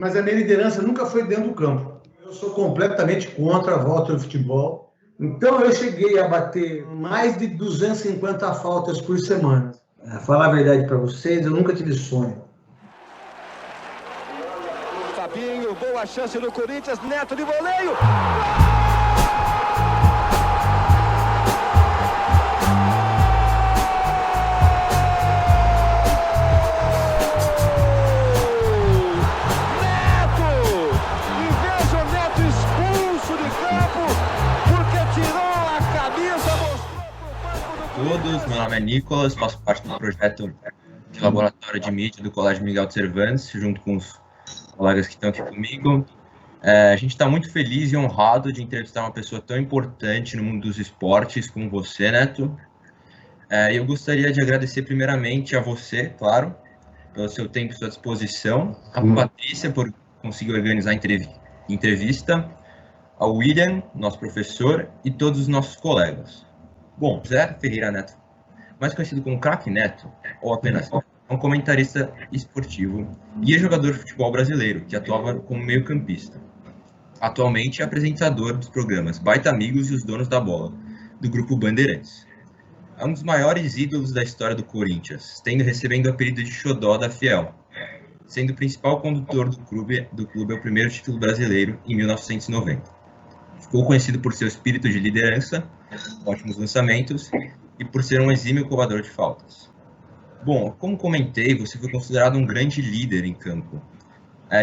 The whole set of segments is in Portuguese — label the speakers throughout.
Speaker 1: Mas a minha liderança nunca foi dentro do campo. Eu sou completamente contra a volta do futebol. Então eu cheguei a bater mais de 250 faltas por semana. Falar a verdade para vocês, eu nunca tive sonho.
Speaker 2: Fabinho, boa chance do Corinthians, Neto de voleio.
Speaker 3: Todos, meu nome é Nicolas, faço parte do projeto de laboratório de mídia do Colégio Miguel de Cervantes, junto com os colegas que estão aqui comigo. A gente está muito feliz e honrado de entrevistar uma pessoa tão importante no mundo dos esportes como você, Neto. Eu gostaria de agradecer primeiramente a você, claro, pelo seu tempo e sua disposição, a Patrícia por conseguir organizar a entrevista, ao William, nosso professor, e todos os nossos colegas. Bom, Zé Ferreira Neto, mais conhecido como Craque Neto, ou apenas Neto, é um comentarista esportivo e jogador de futebol brasileiro, que atuava como meio-campista. Atualmente é apresentador dos programas Baita Amigos e Os Donos da Bola, do Grupo Bandeirantes. É um dos maiores ídolos da história do Corinthians, recebendo o apelido de Xodó da Fiel, sendo o principal condutor do clube ao primeiro título brasileiro em 1990. Ficou conhecido por seu espírito de liderança, ótimos lançamentos e por ser um exímio cobrador de faltas. Bom, como comentei, você foi considerado um grande líder em campo.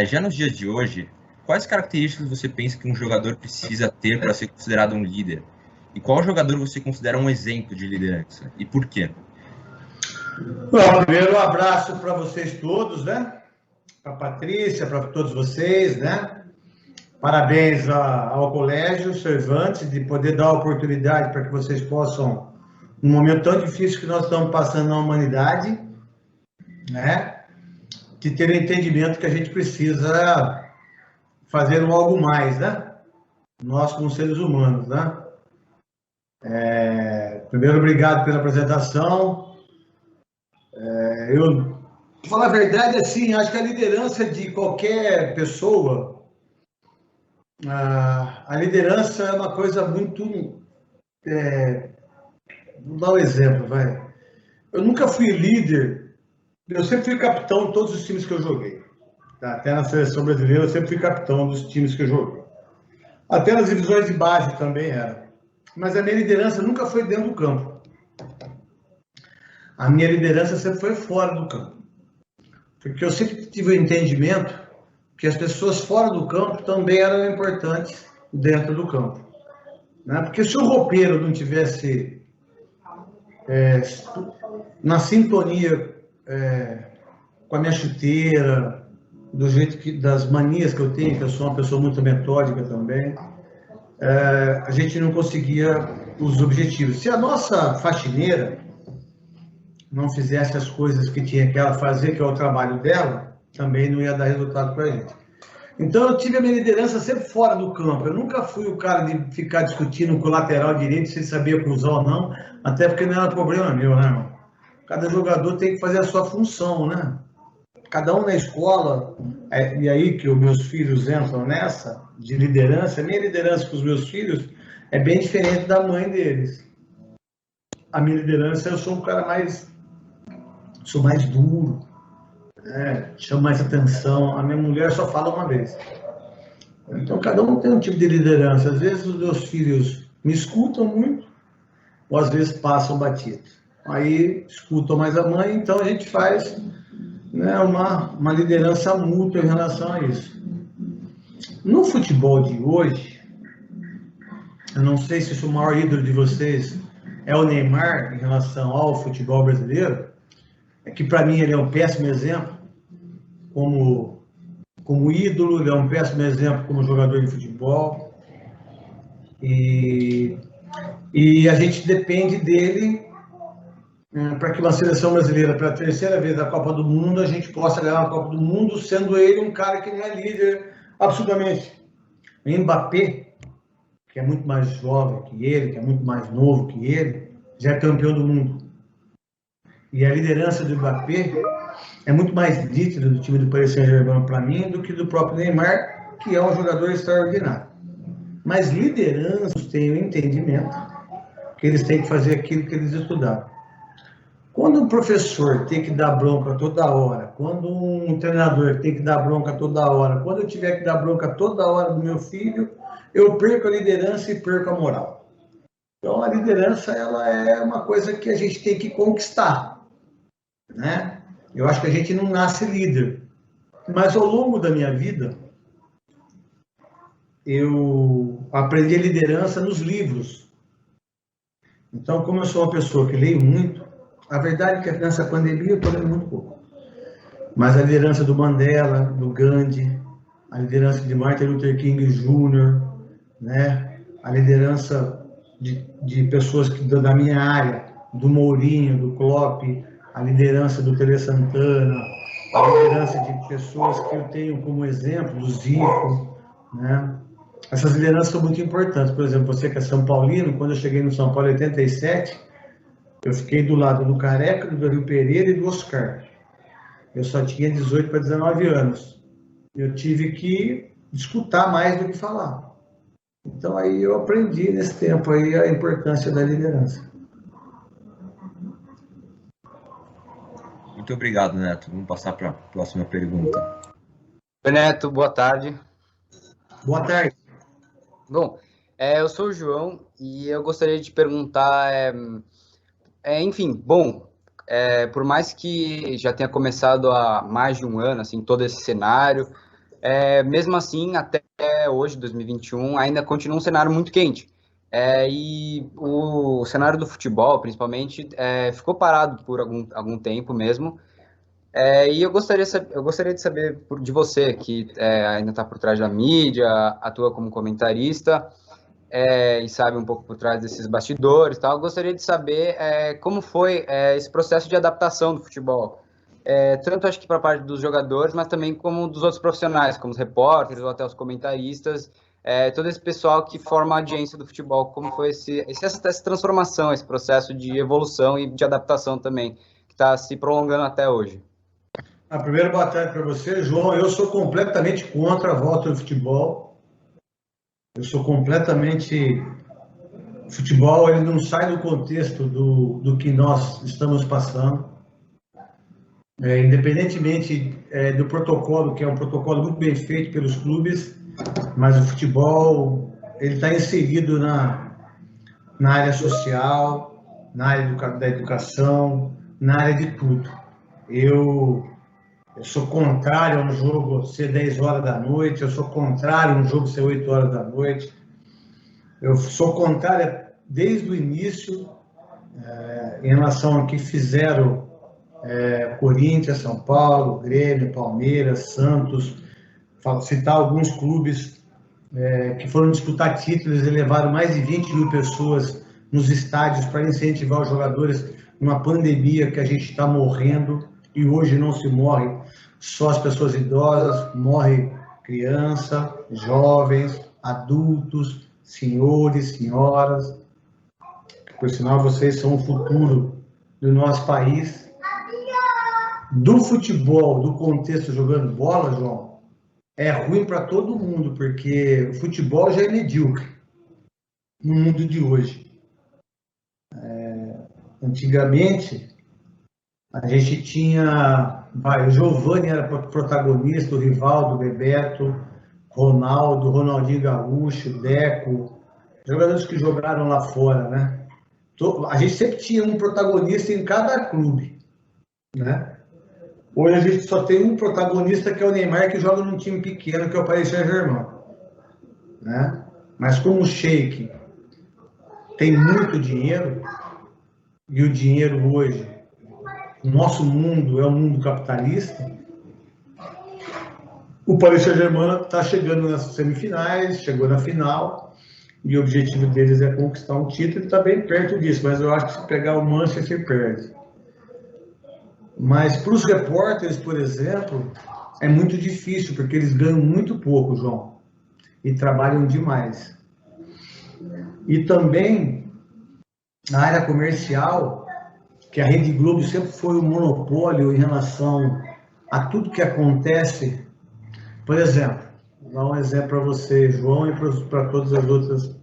Speaker 3: Já nos dias de hoje, quais características você pensa que um jogador precisa ter para ser considerado um líder? E qual jogador você considera um exemplo de liderança? E por quê?
Speaker 1: Bom, primeiro um abraço para vocês todos, né? Para a Patrícia, para todos vocês, né? Parabéns ao Colégio Cervantes de poder dar a oportunidade para que vocês possam, num momento tão difícil que nós estamos passando na humanidade, né, de ter o entendimento que a gente precisa fazer algo mais, né? Nós como seres humanos, né? Primeiro, obrigado pela apresentação. Eu, para falar a verdade, assim, acho que a liderança de qualquer pessoa, a liderança é uma coisa muito... Vou dar um exemplo, vai. Eu nunca fui líder, eu sempre fui capitão de todos os times que eu joguei. Tá? Até na seleção brasileira eu sempre fui capitão dos times que eu joguei. Até nas divisões de base também era. Mas a minha liderança nunca foi dentro do campo. A minha liderança sempre foi fora do campo. Porque eu sempre tive o entendimento que as pessoas fora do campo também eram importantes dentro do campo. Né? Porque se o roupeiro não tivesse na sintonia com a minha chuteira, do jeito das manias que eu tenho, que eu sou uma pessoa muito metódica também, a gente não conseguia os objetivos. Se a nossa faxineira não fizesse as coisas que tinha que ela fazer, que é o trabalho dela, também não ia dar resultado para a gente. Então eu tive a minha liderança sempre fora do campo. Eu nunca fui o cara de ficar discutindo com o lateral direito se ele sabia cruzar ou não, até porque não era problema meu, né, irmão? Cada jogador tem que fazer a sua função, né? Cada um na escola, e aí que os meus filhos entram nessa, de liderança, a minha liderança com os meus filhos é bem diferente da mãe deles. A minha liderança, eu sou um cara sou mais duro, chama mais atenção. A minha mulher só fala uma vez. Então, cada um tem um tipo de liderança. Às vezes, os meus filhos me escutam muito, ou às vezes passam batidos. Aí, escutam mais a mãe, então a gente faz, né, uma liderança mútua em relação a isso. No futebol de hoje, eu não sei se o maior ídolo de vocês é o Neymar em relação ao futebol brasileiro, que para mim ele é um péssimo exemplo como ídolo, ele é um péssimo exemplo como jogador de futebol, e a gente depende dele para que uma seleção brasileira, pela terceira vez da Copa do Mundo, a gente possa ganhar a Copa do Mundo, sendo ele um cara que não é líder absolutamente. O Mbappé, que é muito mais jovem que ele, que é muito mais novo que ele, já é campeão do mundo. E a liderança do Mbappé é muito mais nítida do time do Paris Saint-Germain para mim do que do próprio Neymar, que é um jogador extraordinário. Mas lideranças têm o entendimento que eles têm que fazer aquilo que eles estudaram. Quando um professor tem que dar bronca toda hora, quando um treinador tem que dar bronca toda hora, quando eu tiver que dar bronca toda hora do meu filho, eu perco a liderança e perco a moral. Então, a liderança, ela é uma coisa que a gente tem que conquistar, né? Eu acho que a gente não nasce líder. Mas, ao longo da minha vida, eu aprendi a liderança nos livros. Então, como eu sou uma pessoa que leio muito, a verdade é que nessa pandemia eu estou lendo muito pouco. Mas a liderança do Mandela, do Gandhi, a liderança de Martin Luther King Jr., né? A liderança de pessoas da minha área, do Mourinho, do Klopp, a liderança do Tele Santana, a liderança de pessoas que eu tenho como exemplo, do Zico, né? Essas lideranças são muito importantes. Por exemplo, você que é São Paulino, quando eu cheguei no São Paulo em 87, eu fiquei do lado do Careca, do Dario Pereira e do Oscar. Eu só tinha 18 para 19 anos. Eu tive que escutar mais do que falar. Então, aí eu aprendi nesse tempo aí a importância da liderança.
Speaker 3: Muito obrigado, Neto. Vamos passar para a próxima pergunta.
Speaker 4: Oi, Neto, boa tarde.
Speaker 1: Boa tarde.
Speaker 4: Bom, eu sou o João e eu gostaria de perguntar, enfim, por mais que já tenha começado há mais de um ano, assim, todo esse cenário, mesmo assim, até hoje, 2021, ainda continua um cenário muito quente. E o cenário do futebol, principalmente, ficou parado por algum tempo mesmo. E eu gostaria de saber de você, que ainda está por trás da mídia, atua como comentarista, e sabe um pouco por trás desses bastidores e tal. Eu gostaria de saber como foi esse processo de adaptação do futebol. Tanto acho que para a parte dos jogadores, mas também como dos outros profissionais, como os repórteres ou até os comentaristas, todo esse pessoal que forma a audiência do futebol. Como foi essa transformação, esse processo de evolução e de adaptação também, que está se prolongando até hoje?
Speaker 1: Primeiro, boa tarde para você, João. Eu sou completamente contra a volta do futebol. Eu sou completamente... O futebol, ele não sai do contexto do que nós estamos passando. Independentemente do protocolo, que é um protocolo muito bem feito pelos clubes, mas o futebol, ele está inserido na área social, na área da educação, na área de tudo. Eu sou contrário a um jogo ser 10 horas da noite, eu sou contrário a um jogo ser 8 horas da noite. Eu sou contrário desde o início em relação ao que fizeram Corinthians, São Paulo, Grêmio, Palmeiras, Santos, citar alguns clubes que foram disputar títulos e levaram mais de 20 mil pessoas nos estádios para incentivar os jogadores numa pandemia que a gente está morrendo, e hoje não se morre só as pessoas idosas, morre criança, jovens, adultos, senhores, senhoras. Por sinal, vocês são o futuro do nosso país. Do futebol, do contexto jogando bola, João, é ruim para todo mundo, porque o futebol já é medíocre no mundo de hoje. Antigamente, a gente tinha... o Giovani era protagonista, o Rivaldo, o Bebeto, Ronaldo, Ronaldinho Gaúcho, Deco, jogadores que jogaram lá fora, né? A gente sempre tinha um protagonista em cada clube, né? Hoje a gente só tem um protagonista, que é o Neymar, que joga num time pequeno, que é o Paris Saint-Germain, né? Mas como o Sheik tem muito dinheiro, e o dinheiro hoje, o nosso mundo é um mundo capitalista, o Paris Saint-Germain está chegando nas semifinais, chegou na final, e o objetivo deles é conquistar um título, e está bem perto disso, mas eu acho que se pegar o Manchester, perde. Mas para os repórteres, por exemplo, é muito difícil, porque eles ganham muito pouco, João, e trabalham demais. E também, na área comercial, que a Rede Globo sempre foi um monopólio em relação a tudo que acontece. Por exemplo, vou dar um exemplo para você, João, e para todas as outras,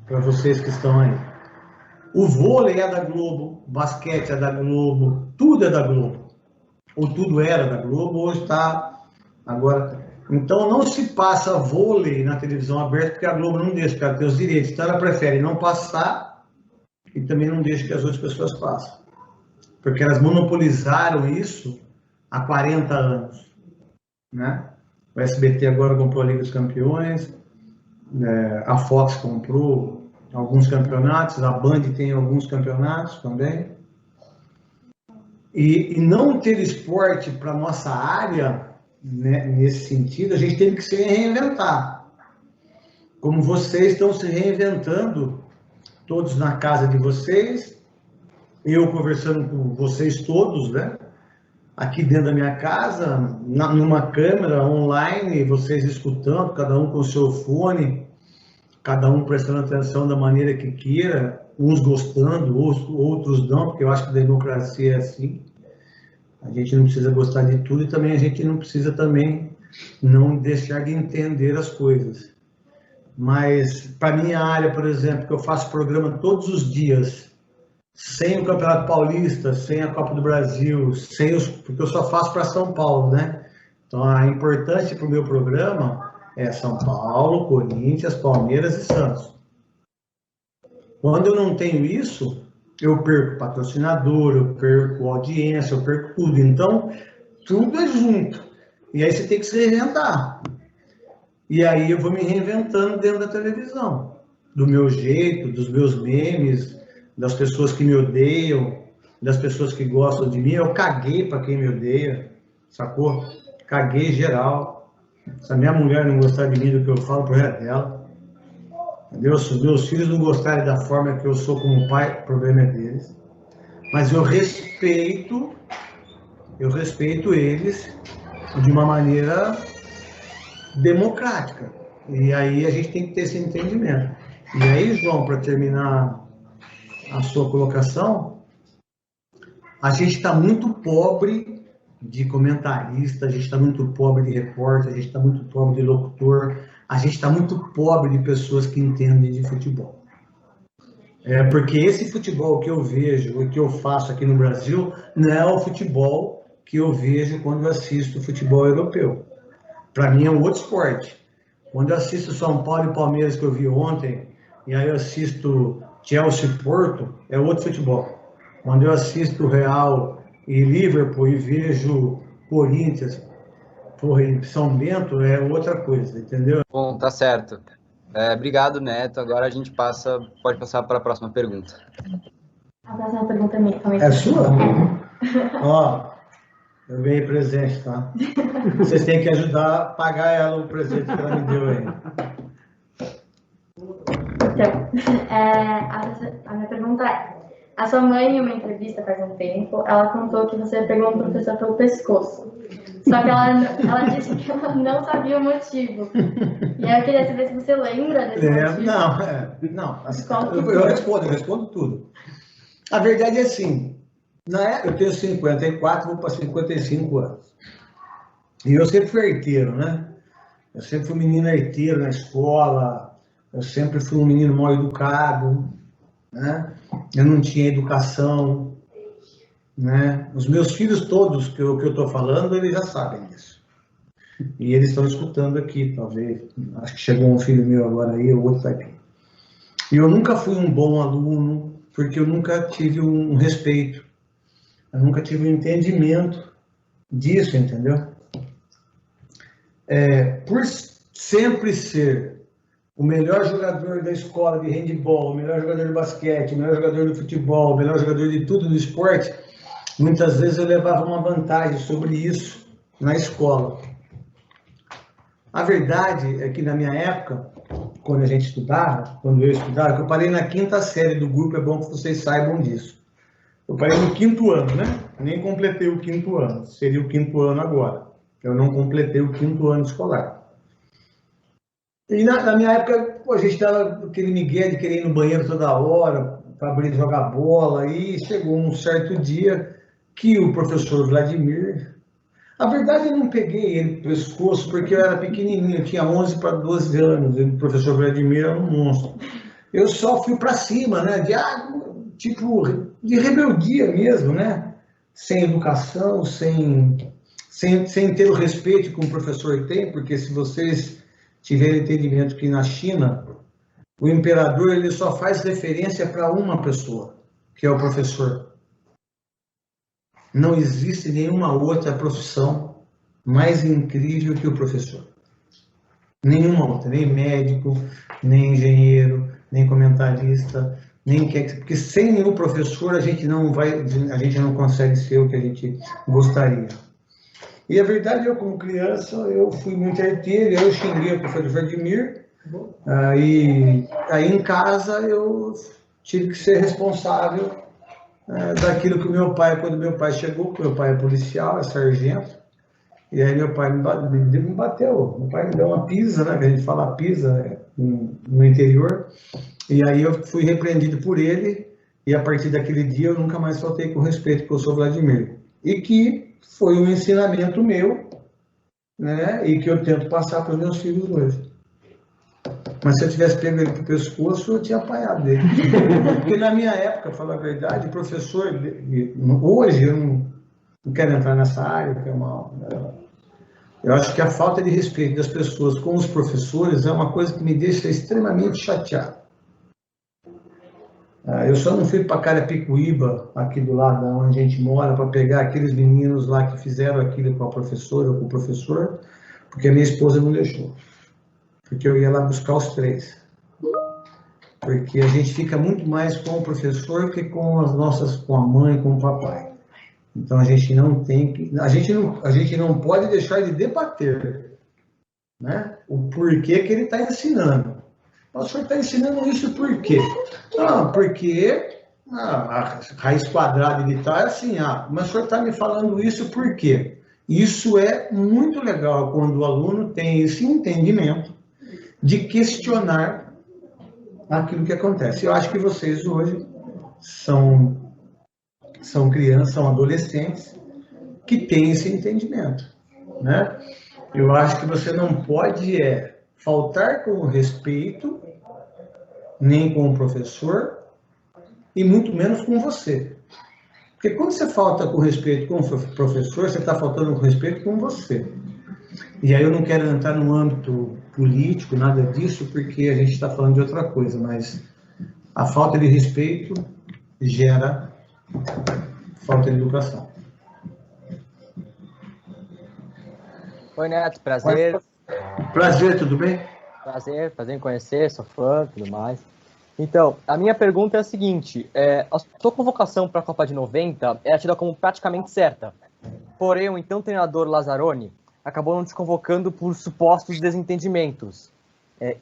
Speaker 1: para vocês que estão aí. O vôlei é da Globo, o basquete é da Globo, tudo é da Globo. Ou tudo era da Globo, ou está agora. Então não se passa vôlei na televisão aberta, porque a Globo não deixa, porque ela tem os direitos. Então ela prefere não passar e também não deixa que as outras pessoas passem. Porque elas monopolizaram isso há 40 anos. Né? O SBT agora comprou a Liga dos Campeões, a Fox comprou alguns campeonatos, a Band tem alguns campeonatos também. E não ter esporte para a nossa área, né, nesse sentido, a gente teve que se reinventar. Como vocês estão se reinventando, todos na casa de vocês, eu conversando com vocês todos, né? Aqui dentro da minha casa, numa câmera online, vocês escutando, cada um com o seu fone, cada um prestando atenção da maneira que queira, uns gostando, outros não, porque eu acho que a democracia é assim. A gente não precisa gostar de tudo e também a gente não precisa também não deixar de entender as coisas. Mas, para minha área, por exemplo, que eu faço programa todos os dias, sem o Campeonato Paulista, sem a Copa do Brasil, porque eu só faço para São Paulo, né? Então, a importância para o meu programa é São Paulo, Corinthians, Palmeiras e Santos. Quando eu não tenho isso, eu perco patrocinador, eu perco audiência, eu perco tudo. Então, tudo é junto. E aí você tem que se reinventar. E aí eu vou me reinventando dentro da televisão. Do meu jeito, dos meus memes, das pessoas que me odeiam, das pessoas que gostam de mim. Eu caguei para quem me odeia, sacou? Caguei geral. Se a minha mulher não gostar de mim do que eu falo, pro resto dela. Entendeu? Se os meus filhos não gostarem da forma que eu sou como pai, o problema é deles. Mas eu respeito eles de uma maneira democrática. E aí a gente tem que ter esse entendimento. E aí, João, para terminar a sua colocação, a gente está muito pobre de comentarista, a gente está muito pobre de repórter, a gente está muito pobre de locutor, a gente está muito pobre de pessoas que entendem de futebol. Porque esse futebol que eu vejo, o que eu faço aqui no Brasil, não é o futebol que eu vejo quando eu assisto futebol europeu. Para mim é um outro esporte. Quando eu assisto São Paulo e Palmeiras, que eu vi ontem, e aí eu assisto Chelsea e Porto, é outro futebol. Quando eu assisto Real e Liverpool e vejo Corinthians, e São Bento, é outra coisa, entendeu?
Speaker 4: Bom, tá certo. Obrigado, Neto. Agora a gente pode passar para a próxima pergunta.
Speaker 5: A próxima pergunta também
Speaker 1: é sua? Ó, eu ganhei presente, tá? Vocês têm que ajudar a pagar ela o presente que ela me deu aí.
Speaker 5: Então, a minha pergunta é: a sua mãe, em uma entrevista faz um tempo, ela contou que você pegou um professor pelo pescoço. Só que ela disse que ela não sabia o motivo. E aí eu queria saber se você lembra desse motivo.
Speaker 1: Não. Eu respondo tudo. A verdade é assim, eu tenho 54, vou para 55 anos. E eu sempre fui arteiro, né? Eu sempre fui um menino arteiro na escola, eu sempre fui um menino mal educado, né? Eu não tinha educação, né? Os meus filhos todos que eu estou falando, eles já sabem disso. E eles estão escutando aqui, talvez. Acho que chegou um filho meu agora aí, o outro está aqui. E eu nunca fui um bom aluno, porque eu nunca tive um respeito. Eu nunca tive um entendimento disso, entendeu? Por sempre ser o melhor jogador da escola de handebol, o melhor jogador de basquete, o melhor jogador de futebol, o melhor jogador de tudo no esporte, muitas vezes eu levava uma vantagem sobre isso na escola. A verdade é que na minha época, quando eu estudava, que eu parei na 5ª série do grupo, é bom que vocês saibam disso. Eu parei no 5º ano, né? Nem completei o 5º ano, seria o 5º ano agora. Eu não completei o 5º ano escolar. E na minha época, a gente dava aquele migué de querer ir no banheiro toda hora, para jogar bola, e chegou um certo dia que o professor Vladimir... A verdade, eu não peguei ele no pescoço, porque eu era pequenininho, eu tinha 11 para 12 anos, e o professor Vladimir era um monstro. Eu só fui para cima, né, de rebeldia mesmo, né, sem educação, sem ter o respeito que um professor tem, porque se vocês tiverem entendimento que na China, o imperador ele só faz referência para uma pessoa, que é o professor. Não existe nenhuma outra profissão mais incrível que o professor. Nenhuma outra, nem médico, nem engenheiro, nem comentarista, porque sem nenhum professor a gente não consegue ser o que a gente gostaria. E a verdade, eu como criança, eu fui muito arteiro, eu xinguei o professor Vladimir, e aí em casa eu tive que ser responsável daquilo que quando meu pai chegou, porque meu pai é policial, é sargento, e aí meu pai me bateu, meu pai me deu uma pisa, né, que a gente fala pisa no interior, e aí eu fui repreendido por ele, e a partir daquele dia eu nunca mais faltei com respeito ao professor Vladimir, e que foi um ensinamento meu, né, e que eu tento passar para os meus filhos hoje. Mas se eu tivesse pego ele pro pescoço, eu tinha apanhado dele. Porque na minha época, falar a verdade, professor, hoje eu não quero entrar nessa área, que é eu acho que a falta de respeito das pessoas com os professores é uma coisa que me deixa extremamente chateado. Eu só não fui para Carapicuíba, aqui do lado onde a gente mora, para pegar aqueles meninos lá que fizeram aquilo com a professora ou com o professor, porque a minha esposa não deixou. Porque eu ia lá buscar os 3. Porque a gente fica muito mais com o professor que com a mãe, com o papai. Então a gente não pode deixar de debater, né, o porquê que ele está ensinando. O senhor está ensinando isso por quê? Porque a raiz quadrada de tal é assim, mas o senhor está me falando isso por quê? Isso é muito legal quando o aluno tem esse entendimento de questionar aquilo que acontece. Eu acho que vocês hoje são crianças, são adolescentes que têm esse entendimento, né? Eu acho que você não pode faltar com o respeito, nem com o professor, e muito menos com você. Porque quando você falta com respeito com o professor, você está faltando com respeito com você. E aí eu não quero entrar no âmbito político, nada disso, porque a gente está falando de outra coisa, mas a falta de respeito gera falta de educação.
Speaker 6: Oi, Neto, prazer.
Speaker 1: Prazer, tudo bem?
Speaker 6: Prazer em conhecer, sou fã, tudo mais. Então, a minha pergunta é a seguinte, a sua convocação para a Copa de 90 era tida como praticamente certa, porém o então treinador Lazzaroni acabou não desconvocando por supostos desentendimentos.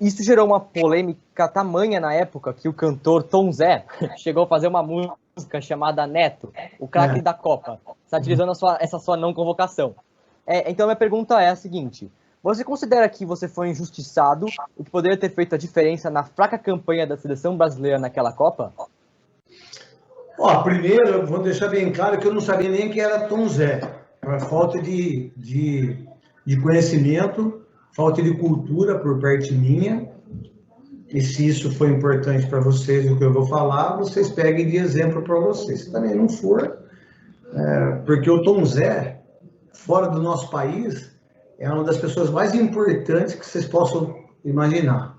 Speaker 6: Isso gerou uma polêmica tamanha na época que o cantor Tom Zé chegou a fazer uma música chamada Neto, o craque da Copa, satirizando essa sua não convocação. Então, minha pergunta é a seguinte, você considera que você foi injustiçado, o que poderia ter feito a diferença na fraca campanha da seleção brasileira naquela Copa?
Speaker 1: Primeiro, eu vou deixar bem claro que eu não sabia nem quem era Tom Zé. A falta de conhecimento, falta de cultura por parte minha, e se isso foi importante para vocês, o que eu vou falar, vocês peguem de exemplo para vocês. Se também não for, porque o Tom Zé, fora do nosso país, é uma das pessoas mais importantes que vocês possam imaginar.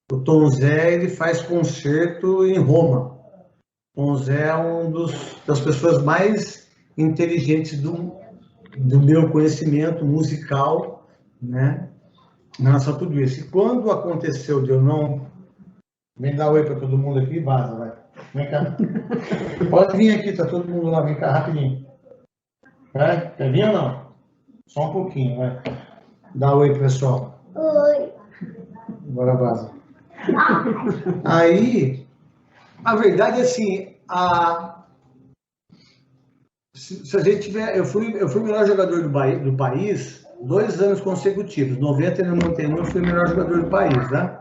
Speaker 1: O Tom Zé, ele faz concerto em Roma. O Tom Zé é das pessoas mais inteligentes do meu conhecimento musical, né? Não só tudo isso. E quando aconteceu de eu não... Vem dar oi para todo mundo aqui, vaza, vai. Vem cá. Pode vir aqui, tá todo mundo lá, vem cá rapidinho. Vai? Quer vir ou não? Só um pouquinho, vai. Dá oi, pessoal. Oi. Agora vaza. Aí, a verdade é assim, se a gente tiver... Eu fui o melhor jogador do país 2 anos consecutivos. 90 e 91 eu fui o melhor jogador do país, né?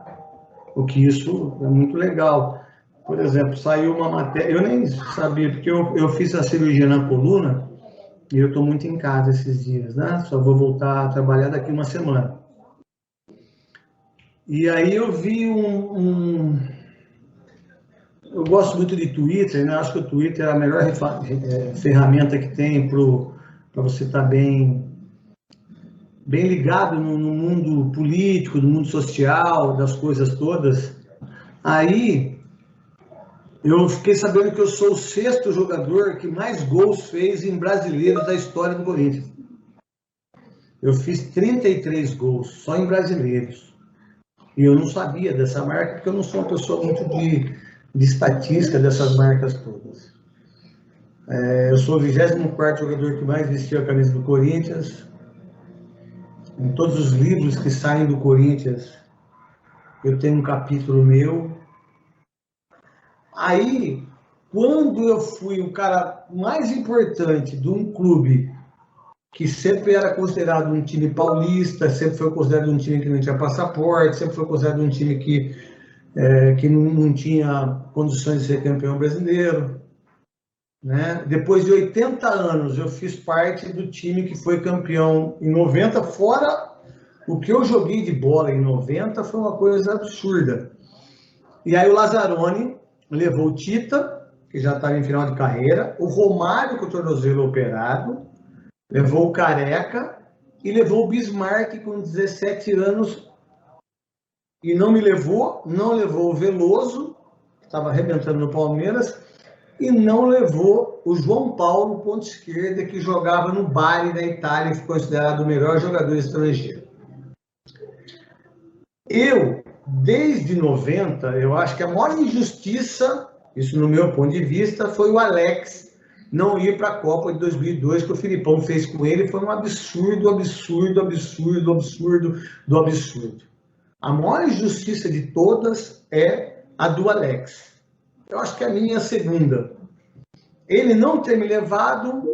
Speaker 1: O que isso é muito legal. Por exemplo, saiu uma matéria, eu nem sabia, porque eu fiz a cirurgia na coluna e eu estou muito em casa esses dias, né? Só vou voltar a trabalhar daqui uma semana. E aí eu vi eu gosto muito de Twitter, né? Acho que o Twitter é a melhor ferramenta que tem para você estar bem ligado no mundo político, no mundo social, das coisas todas. Aí eu fiquei sabendo que eu sou o 6º jogador que mais gols fez em brasileiros da história do Corinthians. Eu fiz 33 gols só em brasileiros. E eu não sabia dessa marca, porque eu não sou uma pessoa muito de estatística dessas marcas todas. Eu sou o 24º jogador que mais vestiu a camisa do Corinthians. Em todos os livros que saem do Corinthians, eu tenho um capítulo meu. Aí, quando eu fui o cara mais importante de um clube que sempre era considerado um time paulista, sempre foi considerado um time que não tinha passaporte, sempre foi considerado um time que não tinha condições de ser campeão brasileiro, né? Depois de 80 anos, eu fiz parte do time que foi campeão em 90, fora o que eu joguei de bola em 90 foi uma coisa absurda. E aí o Lazzaroni levou o Tita, que já estava em final de carreira, o Romário com o tornozelo operado, levou o Careca e levou o Bismarck com 17 anos e não levou o Veloso, que estava arrebentando no Palmeiras, e não levou o João Paulo, ponto esquerda, que jogava no Bari da Itália e foi considerado o melhor jogador estrangeiro. Desde 90, eu acho que a maior injustiça, isso no meu ponto de vista, foi o Alex não ir para a Copa de 2002, que o Filipão fez com ele, foi um absurdo. A maior injustiça de todas é a do Alex. Eu acho que a minha é a segunda. Ele não ter me levado,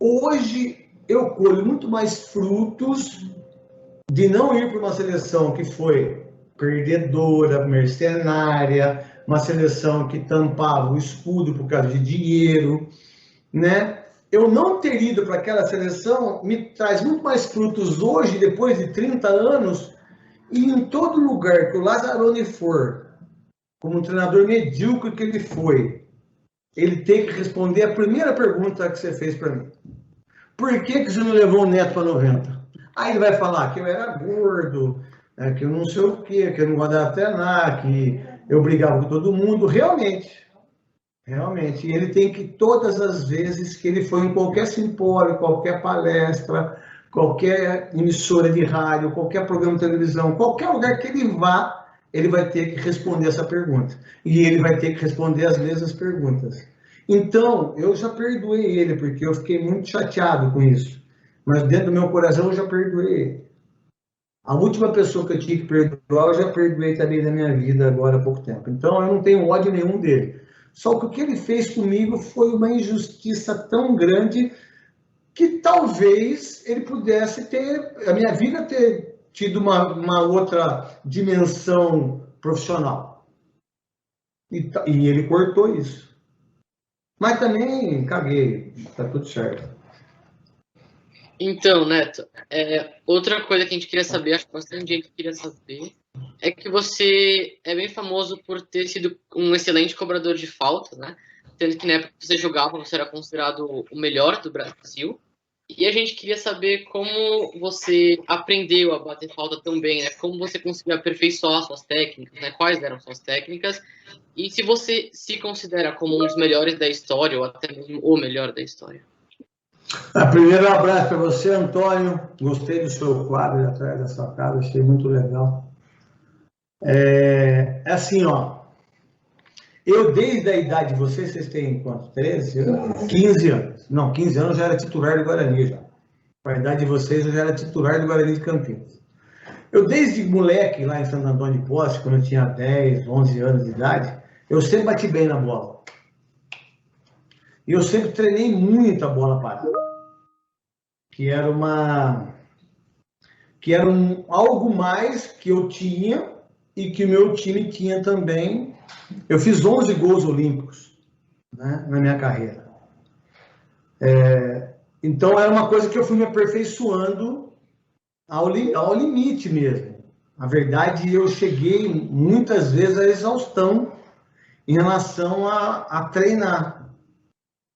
Speaker 1: hoje eu colho muito mais frutos de não ir para uma seleção que foi perdedora, mercenária, uma seleção que tampava o escudo por causa de dinheiro, né? Eu não ter ido para aquela seleção me traz muito mais frutos hoje, depois de 30 anos, e em todo lugar que o Lazzaroni for, como um treinador medíocre que ele foi, ele tem que responder a primeira pergunta que você fez para mim. Por que você não levou o Neto para 90? Aí ele vai falar que eu era gordo, que eu não sei o quê, que eu não guardava até nada, que eu brigava com todo mundo. Realmente. E ele tem que, todas as vezes que ele foi em qualquer simpósio, qualquer palestra, qualquer emissora de rádio, qualquer programa de televisão, qualquer lugar que ele vá, ele vai ter que responder essa pergunta. E ele vai ter que responder as mesmas perguntas. Então, eu já perdoei ele, porque eu fiquei muito chateado com isso. Mas dentro do meu coração eu já perdoei ele. A última pessoa que eu tinha que perdoar, eu já perdoei também na minha vida agora há pouco tempo. Então, eu não tenho ódio nenhum dele. Só que o que ele fez comigo foi uma injustiça tão grande que talvez ele pudesse ter, a minha vida ter tido uma outra dimensão profissional. E ele cortou isso. Mas também caguei, tá tudo certo.
Speaker 7: Então, Neto, outra coisa que a gente queria saber, acho que bastante gente queria saber, é que você é bem famoso por ter sido um excelente cobrador de faltas, né? Sendo que na época que você jogava, você era considerado o melhor do Brasil. E a gente queria saber como você aprendeu a bater falta tão bem, né? Como você conseguiu aperfeiçoar suas técnicas, né? Quais eram suas técnicas? E se você se considera como um dos melhores da história, ou até mesmo o melhor da história.
Speaker 1: Primeiro, um abraço para você, Antônio. Gostei do seu quadro atrás da sua casa, achei muito legal. Assim, ó. Eu, desde a idade de vocês têm quanto? 13 anos? 15 anos. Não, 15 anos eu já era titular do Guarani, já. Com a idade de vocês, eu já era titular do Guarani de Campinas. Eu, desde moleque, lá em Santo Antônio de Posse, quando eu tinha 10, 11 anos de idade, eu sempre bati bem na bola. E eu sempre treinei muito a bola parada. Que era algo mais que eu tinha e que o meu time tinha também. Eu fiz 11 gols olímpicos, né, na minha carreira. Então, era uma coisa que eu fui me aperfeiçoando ao limite mesmo. Na verdade, eu cheguei muitas vezes à exaustão em relação a treinar.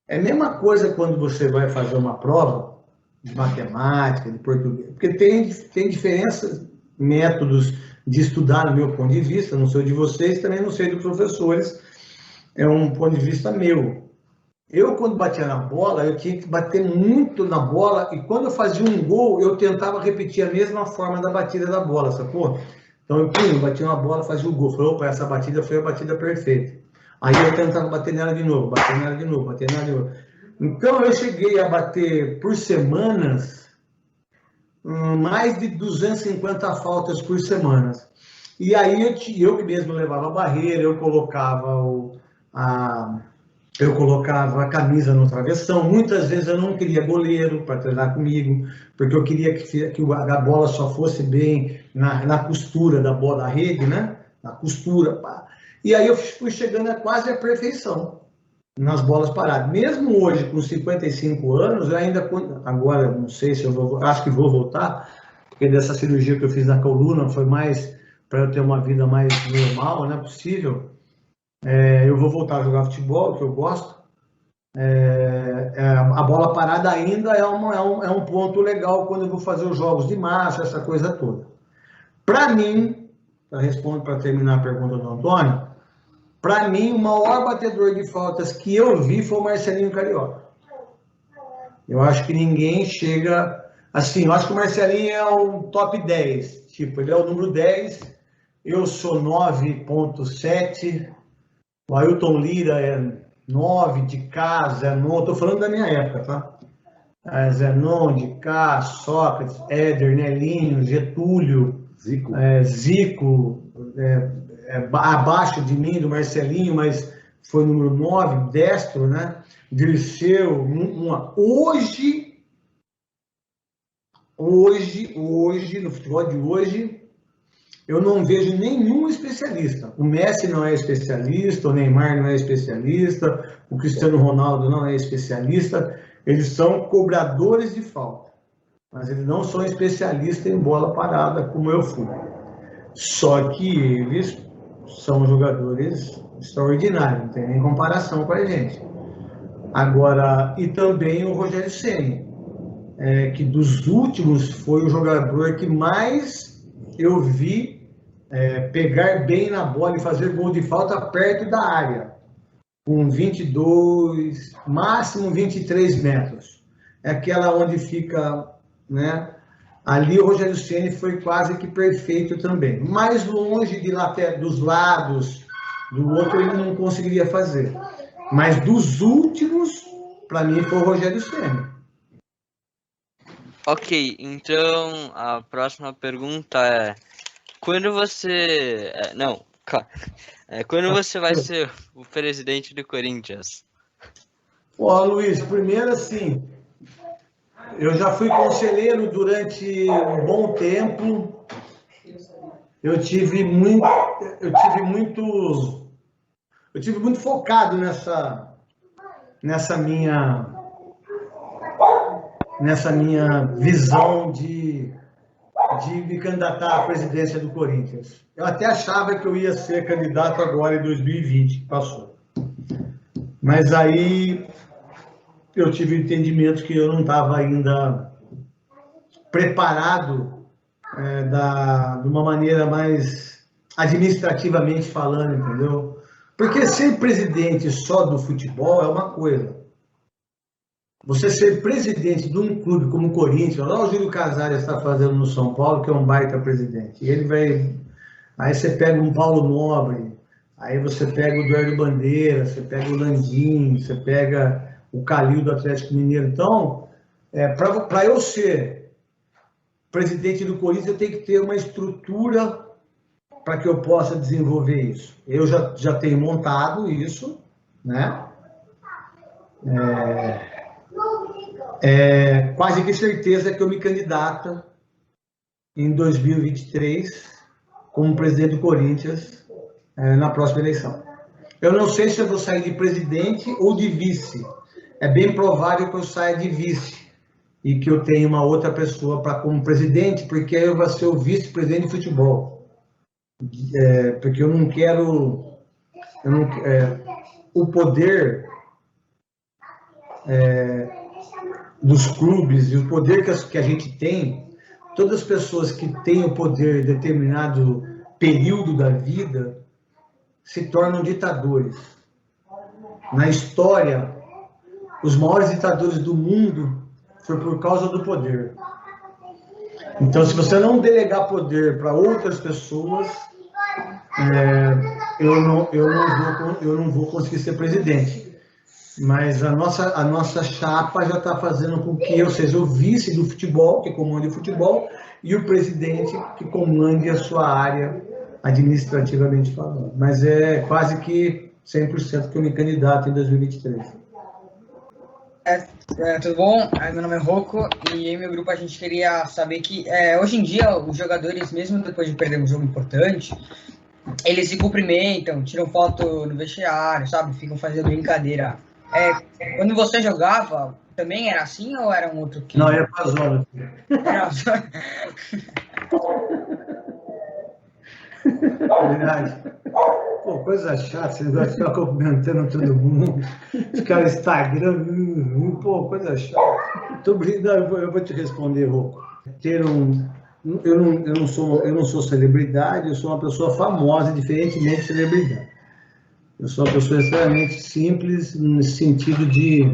Speaker 1: É a mesma coisa quando você vai fazer uma prova de matemática, de português, porque tem diferenças, métodos de estudar, no meu ponto de vista, não sei o de vocês, também não sei dos professores, é um ponto de vista meu. Eu, quando batia na bola, eu tinha que bater muito na bola, e quando eu fazia um gol, eu tentava repetir a mesma forma da batida da bola, sacou? Então, eu batia na bola, fazia o gol. Falei, opa, essa batida foi a batida perfeita. Aí eu tentava bater nela de novo, bater nela de novo, bater nela de novo. Então, eu cheguei a bater por semanas mais de 250 faltas por semana. E aí eu que mesmo levava a barreira, eu colocava a camisa no travessão. Muitas vezes eu não queria goleiro para treinar comigo, porque eu queria que a bola só fosse bem na costura da bola da rede, né? Na costura. Pá. E aí eu fui chegando a quase a perfeição nas bolas paradas. Mesmo hoje, com 55 anos, eu ainda, agora não sei se eu vou, acho que vou voltar, porque dessa cirurgia que eu fiz na coluna foi mais para eu ter uma vida mais normal, né, possível. Eu vou voltar a jogar futebol, que eu gosto. A bola parada ainda é um ponto legal quando eu vou fazer os jogos de massa, essa coisa toda. Para mim, para terminar a pergunta do Antônio, para mim, o maior batedor de faltas que eu vi foi o Marcelinho Carioca. Eu acho que ninguém chega... Assim, eu acho que o Marcelinho é o top 10. Tipo, ele é o número 10, eu sou 9.7, o Ailton Lira é 9, de Cá, Zenon, estou falando da minha época, tá? Zenon, de Cá, Sócrates, Éder, Nelinho, Getúlio, Zico, abaixo de mim, do Marcelinho, mas foi número 9, destro, né? Dirceu, hoje, no futebol de hoje, eu não vejo nenhum especialista. O Messi não é especialista, o Neymar não é especialista, o Cristiano Ronaldo não é especialista, eles são cobradores de falta, mas eles não são especialistas em bola parada, como eu fui. Só que eles são jogadores extraordinários, não tem nem comparação com a gente. Agora, e também o Rogério Ceni, que dos últimos foi o jogador que mais eu vi pegar bem na bola e fazer gol de falta perto da área, com 22, máximo 23 metros. É aquela onde fica, né? Ali o Rogério Ceni foi quase que perfeito também. Mais longe dos lados, do outro ele não conseguiria fazer. Mas dos últimos, para mim, foi o Rogério Ceni.
Speaker 8: Ok, então a próxima pergunta é: quando você... quando você vai ser o presidente do Corinthians?
Speaker 1: Ó, Luiz, primeiro assim, eu já fui conselheiro durante um bom tempo. Eu tive muito focado nessa minha visão de me candidatar à presidência do Corinthians. Eu até achava que eu ia ser candidato agora em 2020, que passou. Mas aí eu tive o entendimento que eu não estava ainda preparado de uma maneira mais administrativamente falando, entendeu? Porque ser presidente só do futebol é uma coisa. Você ser presidente de um clube como o Corinthians, lá o Júlio Casares está fazendo no São Paulo, que é um baita presidente. E ele vai... Aí você pega um Paulo Nobre, aí você pega o Eduardo Bandeira, você pega o Landim, você pega o Calil do Atlético Mineiro. Então, para eu ser presidente do Corinthians, eu tenho que ter uma estrutura para que eu possa desenvolver isso. Eu já tenho montado isso, né? Quase que certeza que eu me candidato em 2023 como presidente do Corinthians na próxima eleição. Eu não sei se eu vou sair de presidente ou de vice. É bem provável que eu saia de vice e que eu tenha uma outra pessoa para como presidente, porque aí eu vou ser o vice-presidente de futebol. Porque eu não quero... o poder dos clubes e o poder que a gente tem, todas as pessoas que têm o poder em determinado período da vida se tornam ditadores. Na história, os maiores ditadores do mundo foi por causa do poder. Então, se você não delegar poder para outras pessoas, eu não vou conseguir ser presidente. Mas a nossa chapa já está fazendo com que eu seja o vice do futebol, que comande o futebol, e o presidente que comande a sua área, administrativamente falando. Mas é quase que 100% que eu me candidato em 2023.
Speaker 9: Tudo bom? Meu nome é Rocco e em meu grupo a gente queria saber que hoje em dia os jogadores, mesmo depois de perder um jogo importante, eles se cumprimentam, tiram foto no vestiário, sabe? Ficam fazendo brincadeira. Quando você jogava, também era assim ou era um outro que...
Speaker 1: Não, era pra zona. Verdade. Pô, coisa chata, você vai ficar cumprimentando todo mundo, ficar Instagram, pô, coisa chata. Tô brincando, eu vou te responder, Rocco. Eu não sou celebridade, eu sou uma pessoa famosa, diferentemente de celebridade. Eu sou uma pessoa extremamente simples, nesse sentido de...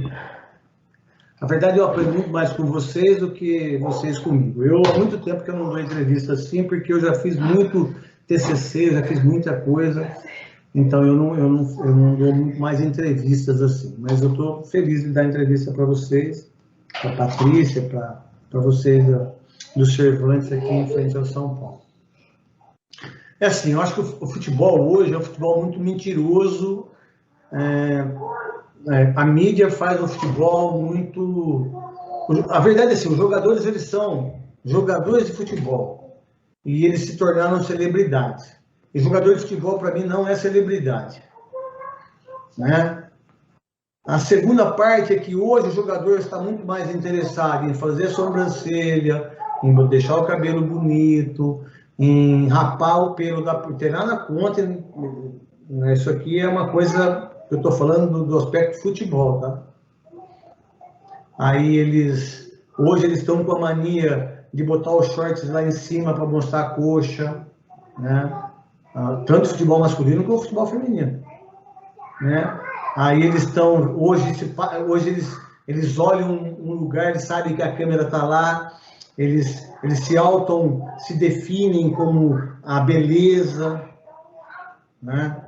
Speaker 1: Na verdade, eu aprendo muito mais com vocês do que vocês comigo. Há muito tempo que eu não dou entrevista assim, porque eu já fiz muito TCC, já fiz muita coisa, então eu não dou muito mais entrevistas assim. Mas eu estou feliz de dar entrevista para vocês, para a Patrícia, para vocês dos Cervantes aqui em frente ao São Paulo. É assim, eu acho que o futebol hoje é um futebol muito mentiroso. A mídia faz o futebol muito... A verdade é assim, os jogadores, eles são jogadores de futebol e eles se tornaram celebridades. E jogador de futebol, para mim, não é celebridade, né? A segunda parte é que hoje o jogador está muito mais interessado em fazer sobrancelha, em deixar o cabelo bonito, em rapar o pelo da... Tem nada contra, né? Isso aqui é uma coisa... Eu estou falando do aspecto futebol, tá? Aí hoje eles estão com a mania de botar os shorts lá em cima para mostrar a coxa, né? Tanto futebol masculino como futebol feminino, né? Aí eles estão, hoje eles olham um lugar, eles sabem que a câmera está lá, eles se definem como a beleza, né?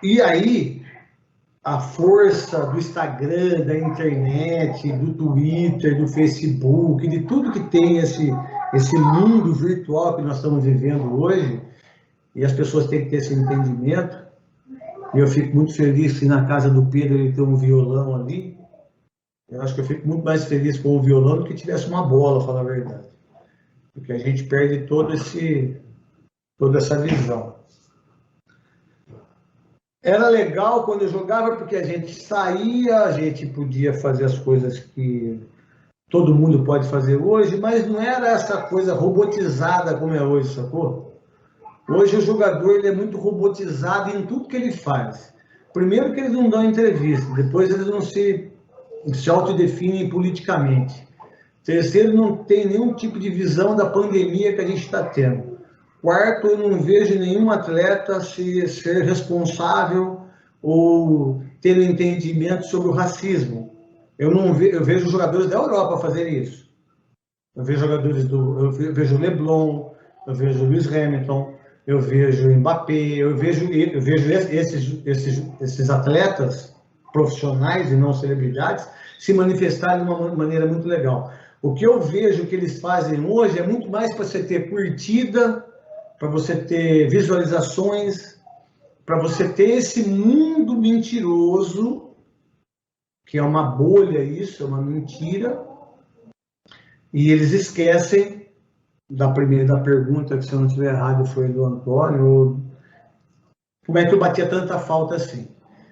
Speaker 1: E aí, a força do Instagram, da internet, do Twitter, do Facebook, de tudo que tem esse mundo virtual que nós estamos vivendo hoje, e as pessoas têm que ter esse entendimento, e eu fico muito feliz que na casa do Pedro ele tem um violão ali. Eu acho que eu fico muito mais feliz com o violão do que tivesse uma bola, falar a verdade. Porque a gente perde toda essa visão. Era legal quando eu jogava, porque a gente saía, a gente podia fazer as coisas que todo mundo pode fazer hoje, mas não era essa coisa robotizada como é hoje, sacou? Hoje o jogador ele é muito robotizado em tudo que ele faz. Primeiro que eles não dão entrevista, depois eles não se autodefinem politicamente. Terceiro, não tem nenhum tipo de visão da pandemia que a gente está tendo. Quarto, eu não vejo nenhum atleta ser responsável ou ter um entendimento sobre o racismo. Eu vejo jogadores da Europa fazerem isso. Eu vejo eu vejo Leblon, eu vejo Lewis Hamilton, eu vejo Mbappé, eu vejo esses atletas profissionais e não celebridades se manifestarem de uma maneira muito legal. O que eu vejo que eles fazem hoje é muito mais para você ter curtida, para você ter visualizações, para você ter esse mundo mentiroso, que é uma bolha isso, é uma mentira, e eles esquecem da primeira pergunta, que se eu não estiver errado foi do Antônio, como é que eu batia tanta falta assim?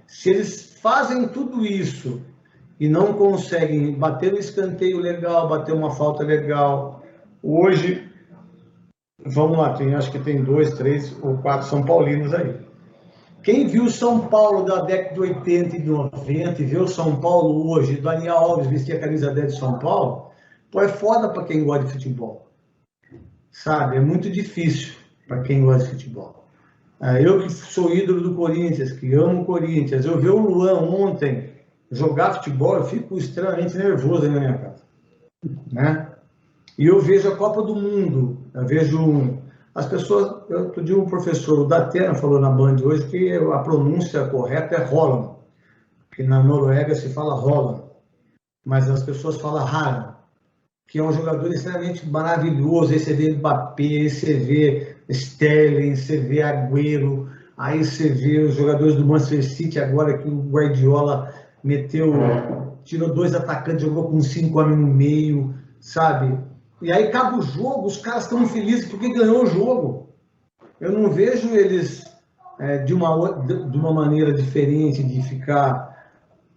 Speaker 1: Se eles fazem tudo isso e não conseguem bater um escanteio legal, bater uma falta legal, hoje, vamos lá, acho que tem 2, 3 ou 4 São Paulinos aí. Quem viu São Paulo da década de 80 e 90 e vê o São Paulo hoje, Daniel Alves vestir a camisa 10 de São Paulo, pô, é foda para quem gosta de futebol. Sabe? É muito difícil para quem gosta de futebol. Eu que sou ídolo do Corinthians, que amo o Corinthians, eu vi o Luan ontem jogar futebol, eu fico extremamente nervoso aí na minha casa. Né? E eu vejo a Copa do Mundo, eu vejo as pessoas, outro dia um professor, o Datena, falou na Band hoje que a pronúncia correta é Holland, que na Noruega se fala Holland, mas as pessoas falam Haaland, que é um jogador extremamente maravilhoso. Aí você vê Mbappé, aí você vê Sterling, você vê Agüero, aí você vê os jogadores do Manchester City agora que o Guardiola tirou 2 atacantes, jogou com 5 homens no meio, sabe? E aí acaba o jogo, os caras estão felizes porque ganhou o jogo. Eu não vejo eles de uma maneira diferente de ficar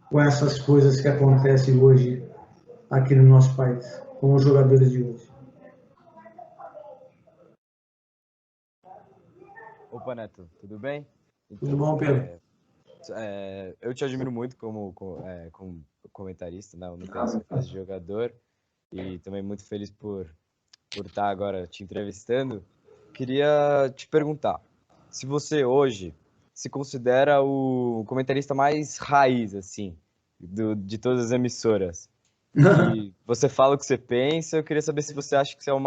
Speaker 1: com essas coisas que acontecem hoje aqui no nosso país, com os jogadores de hoje.
Speaker 10: Opa, Neto, tudo bem? Então,
Speaker 1: Tudo bom, Pedro?
Speaker 10: Eu te admiro muito como comentarista, né? Eu não conheço você faz de jogador e também muito feliz por estar agora te entrevistando. Queria te perguntar, se você hoje se considera o comentarista mais raiz, assim, de todas as emissoras. E você fala o que você pensa, eu queria saber se você acha que você é o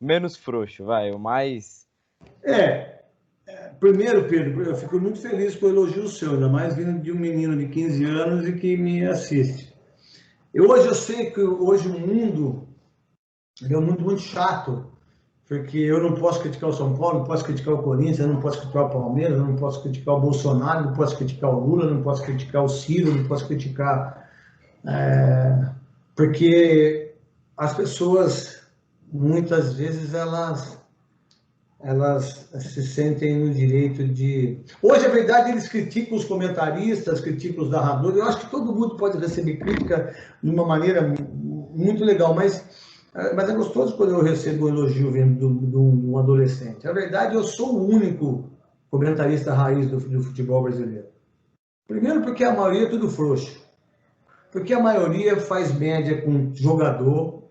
Speaker 10: menos frouxo, o mais...
Speaker 1: Primeiro, Pedro, eu fico muito feliz com o elogio seu, ainda mais vindo de um menino de 15 anos e que me assiste. Eu sei que hoje o mundo é um mundo muito chato, porque eu não posso criticar o São Paulo, não posso criticar o Corinthians, eu não posso criticar o Palmeiras, eu não posso criticar o Bolsonaro, não posso criticar o Lula, não posso criticar o Ciro, não posso criticar... porque as pessoas, muitas vezes, elas se sentem no direito de... Hoje, a verdade, eles criticam os comentaristas, criticam os narradores. Eu acho que todo mundo pode receber crítica de uma maneira muito legal, mas é gostoso quando eu recebo um elogio vindo de um adolescente. A verdade, eu sou o único comentarista raiz do futebol brasileiro. Primeiro porque a maioria é tudo frouxo. Porque a maioria faz média com jogador,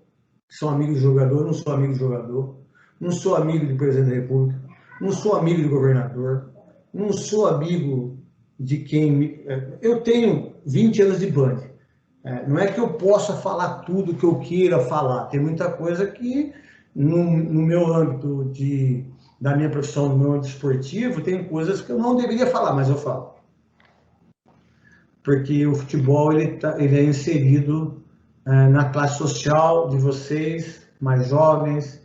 Speaker 1: que são amigos de jogador, não sou amigo de jogador, não sou amigo do presidente da República, não sou amigo do governador, não sou amigo de quem... Eu tenho 20 anos de Band. Não é que eu possa falar tudo que eu queira falar. Tem muita coisa que, no meu âmbito da minha profissão, no meu âmbito esportivo, tem coisas que eu não deveria falar, mas eu falo. Porque o futebol ele é inserido na classe social de vocês, mais jovens,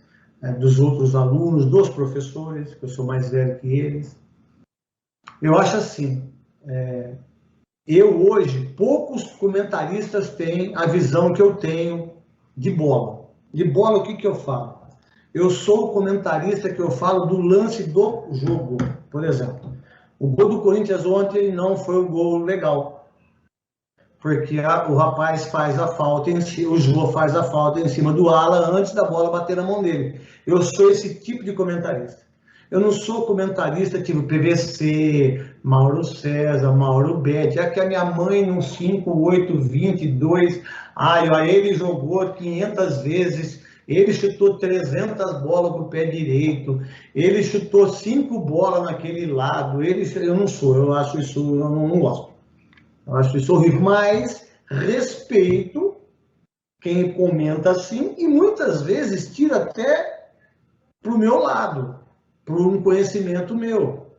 Speaker 1: dos outros alunos, dos professores, que eu sou mais velho que eles. Eu acho assim, hoje, poucos comentaristas têm a visão que eu tenho de bola. De bola, o que eu falo? Eu sou o comentarista que eu falo do lance do jogo, por exemplo. O gol do Corinthians ontem não foi um gol legal. Porque o rapaz faz a falta, o Jô faz a falta em cima do Alan antes da bola bater na mão dele. Eu sou esse tipo de comentarista. Eu não sou comentarista tipo PVC, Mauro César, Mauro Betti. É que a minha mãe no 5-8-22, ele jogou 500 vezes, ele chutou 300 bolas pro pé direito, ele chutou 5 bolas naquele lado. Eu não sou, eu acho isso, eu não gosto. Eu acho isso horrível, mas respeito quem comenta assim e muitas vezes tira até para o meu lado, para um conhecimento meu.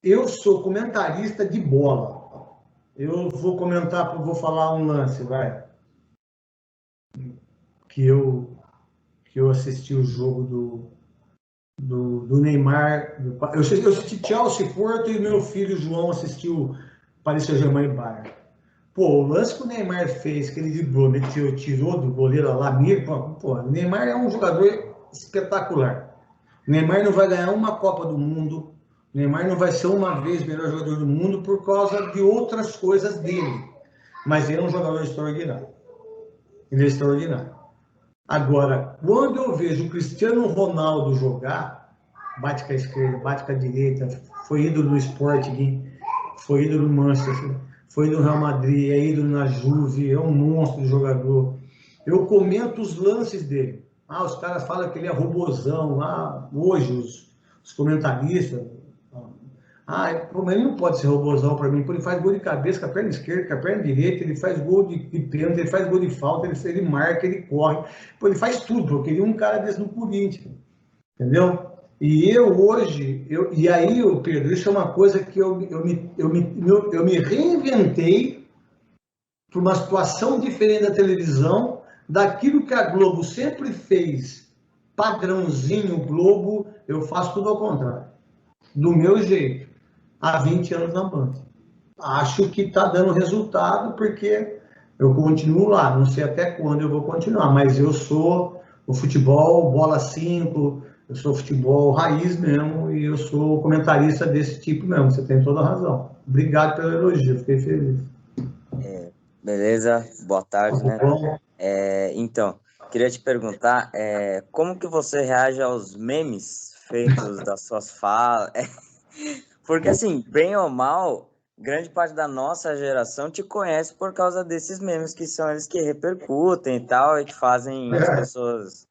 Speaker 1: Eu sou comentarista de bola. Eu vou vou falar um lance, que eu assisti o jogo do Neymar. Eu assisti Chelsea Porto e meu filho João assistiu Paris Saint-Germain e Bayern. Pô, o lance que o Neymar fez, que ele driblou, tirou do goleiro lá, o Neymar é um jogador espetacular. O Neymar não vai ganhar uma Copa do Mundo, o Neymar não vai ser uma vez o melhor jogador do mundo por causa de outras coisas dele. Mas ele é um jogador extraordinário. Ele é extraordinário. Agora, quando eu vejo o Cristiano Ronaldo jogar, bate com a esquerda, bate com a direita, foi ídolo no Sporting, foi ídolo no Manchester, foi ídolo no Real Madrid, é ídolo na Juve, é um monstro de jogador. Eu comento os lances dele. Os caras falam que ele é robozão. Hoje, os comentaristas... mas ele não pode ser robozão para mim, porque ele faz gol de cabeça com a perna esquerda, com a perna direita, ele faz gol de pênalti, ele faz gol de falta, ele marca, ele corre. Ele faz tudo, eu queria um cara desse no Corinthians. Entendeu? E Pedro, isso é uma coisa que eu me reinventei para uma situação diferente da televisão, daquilo que a Globo sempre fez, padrãozinho Globo, eu faço tudo ao contrário. Do meu jeito, há 20 anos na Band. Acho que está dando resultado, porque eu continuo lá, não sei até quando eu vou continuar, mas eu sou o futebol bola 5, eu sou futebol raiz mesmo, e eu sou comentarista desse tipo mesmo, você tem toda a razão. Obrigado pelo elogio, fiquei feliz.
Speaker 11: Beleza, boa tarde, né? Então, queria te perguntar, como que você reage aos memes feitos das suas falas? Porque, assim, bem ou mal, grande parte da nossa geração te conhece por causa desses memes, que são eles que repercutem e tal, e que fazem as pessoas,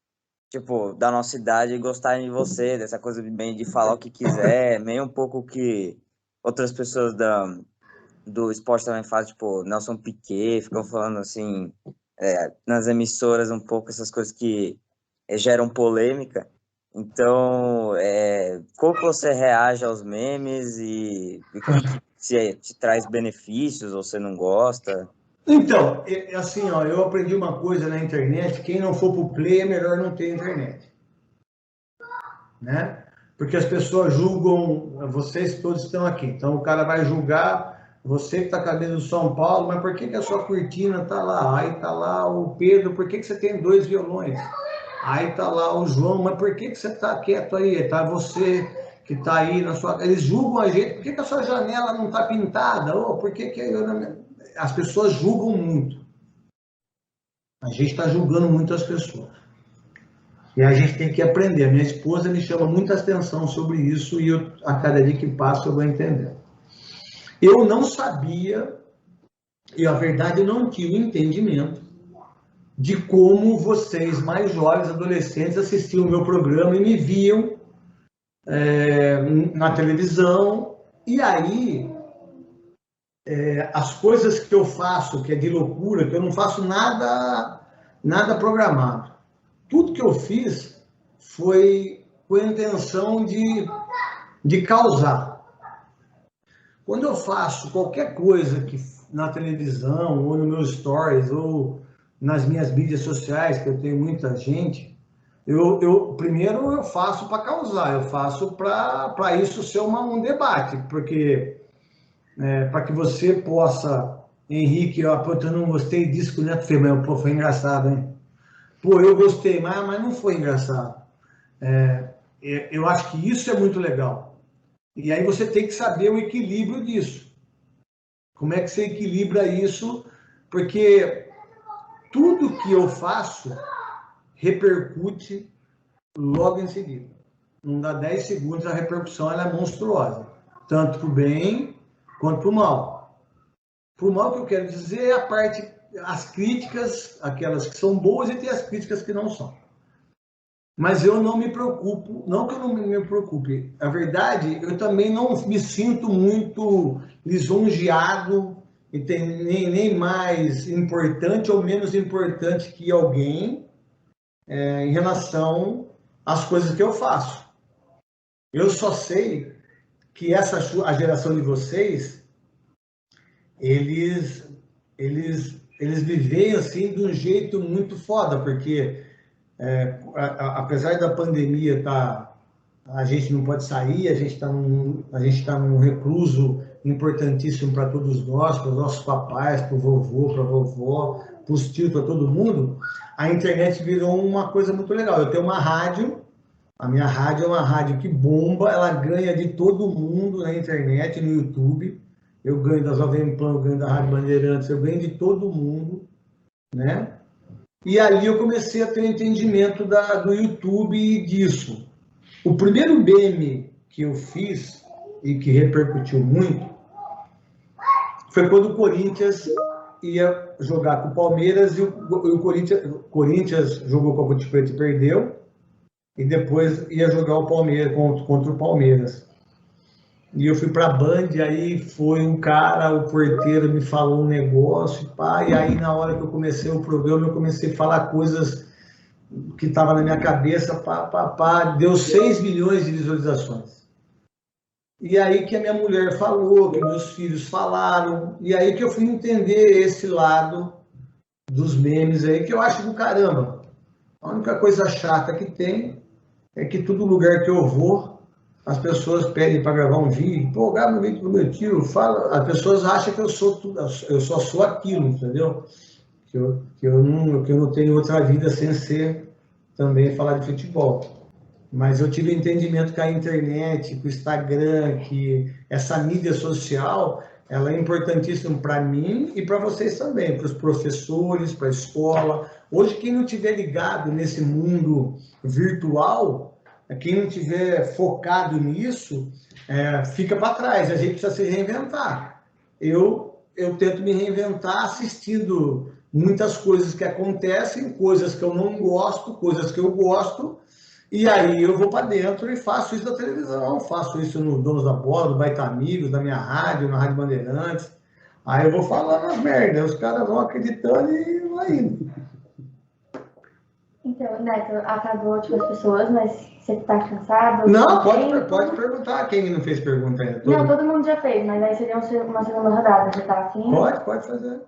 Speaker 11: tipo, da nossa idade gostarem de você, dessa coisa de falar o que quiser, meio um pouco que outras pessoas do esporte também fazem, tipo, Nelson Piquet, ficam falando, assim, nas emissoras um pouco essas coisas que geram polêmica. Então, como você reage aos memes e se te traz benefícios ou você não gosta?
Speaker 1: Então, assim, eu aprendi uma coisa na internet, quem não for pro play é melhor não ter internet. Né? Porque as pessoas julgam, vocês todos estão aqui, então o cara vai julgar você que está com a camisa do São Paulo, mas por que a sua cortina está lá? Aí está lá o Pedro, por que você tem 2 violões? Aí tá lá o João, mas por que você tá quieto aí? Tá você que tá aí na sua... Eles julgam a gente, por que a sua janela não tá pintada? Por que as pessoas julgam muito. A gente está julgando muito as pessoas. E a gente tem que aprender. A minha esposa me chama muita atenção sobre isso e a cada dia que passa eu vou entender. Eu não sabia, e a verdade eu não tinha o entendimento de como vocês, mais jovens, adolescentes, assistiam o meu programa e me viam na televisão. E aí, as coisas que eu faço, que é de loucura, que eu não faço nada programado. Tudo que eu fiz foi com a intenção de causar. Quando eu faço qualquer coisa que na televisão, ou nos meus stories, ou nas minhas mídias sociais, que eu tenho muita gente, primeiro eu faço para causar, eu faço para isso ser um debate, porque para que você possa, Henrique, eu não gostei disso que o Neto fez, mas foi engraçado, hein? Eu gostei, mas não foi engraçado. Eu acho que isso é muito legal. E aí você tem que saber o equilíbrio disso. Como é que você equilibra isso? Porque tudo que eu faço repercute logo em seguida. Não dá 10 segundos, a repercussão ela é monstruosa. Tanto para o bem quanto para o mal. Para o mal, que eu quero dizer é as críticas, aquelas que são boas, e tem as críticas que não são. Mas eu não me preocupo, não que eu não me preocupe. A verdade, eu também não me sinto muito lisonjeado, e nem mais importante ou menos importante que alguém em relação às coisas que eu faço. Eu só sei que a geração de vocês, eles vivem assim de um jeito muito foda, porque apesar da pandemia a gente não pode sair, a gente está num recluso importantíssimo para todos nós, para os nossos papais, para o vovô, para a vovó, os títulos a todo mundo, a internet virou uma coisa muito legal. Eu tenho uma rádio, a minha rádio é uma rádio que bomba, ela ganha de todo mundo na internet, no YouTube. Eu ganho da Jovem Pan, eu ganho da Rádio Bandeirantes, eu ganho de todo mundo, né? E ali eu comecei a ter um entendimento do YouTube e disso. O primeiro meme que eu fiz e que repercutiu muito foi quando o Corinthians ia jogar com o Palmeiras e o Corinthians jogou com a Ponte Preta e perdeu, e depois ia jogar o Palmeiras contra o Palmeiras. E eu fui para a Band, aí foi um cara, o porteiro me falou um negócio, pá, e aí na hora que eu comecei o programa, eu comecei a falar coisas que estavam na minha cabeça, deu 6 milhões de visualizações. E aí que a minha mulher falou, que meus filhos falaram, e aí que eu fui entender esse lado dos memes aí, que eu acho do caramba. A única coisa chata que tem é que todo lugar que eu vou, as pessoas pedem para gravar um vídeo, pô, grava um vídeo do meu tio, fala, as pessoas acham que eu só sou aquilo, entendeu? Que eu não tenho outra vida sem ser também falar de futebol. Mas eu tive o entendimento que a internet, que o Instagram, que essa mídia social, ela é importantíssima para mim e para vocês também, para os professores, para a escola. Hoje, quem não estiver ligado nesse mundo virtual, quem não estiver focado nisso, fica para trás. A gente precisa se reinventar. Eu tento me reinventar assistindo muitas coisas que acontecem, coisas que eu não gosto, coisas que eu gosto, e aí eu vou para dentro e faço isso na televisão, faço isso no Donos da Bola, do Baita Amigos, da minha rádio, na Rádio Bandeirantes. Aí eu vou falando as merdas, os caras vão acreditando e vai indo.
Speaker 5: Então, Neto, acabou tipo, as pessoas, mas você tá cansado?
Speaker 1: Não, pode perguntar quem não fez pergunta ainda.
Speaker 5: Não, todo mundo já fez, mas aí seria uma segunda rodada, você tá afim?
Speaker 1: Pode fazer.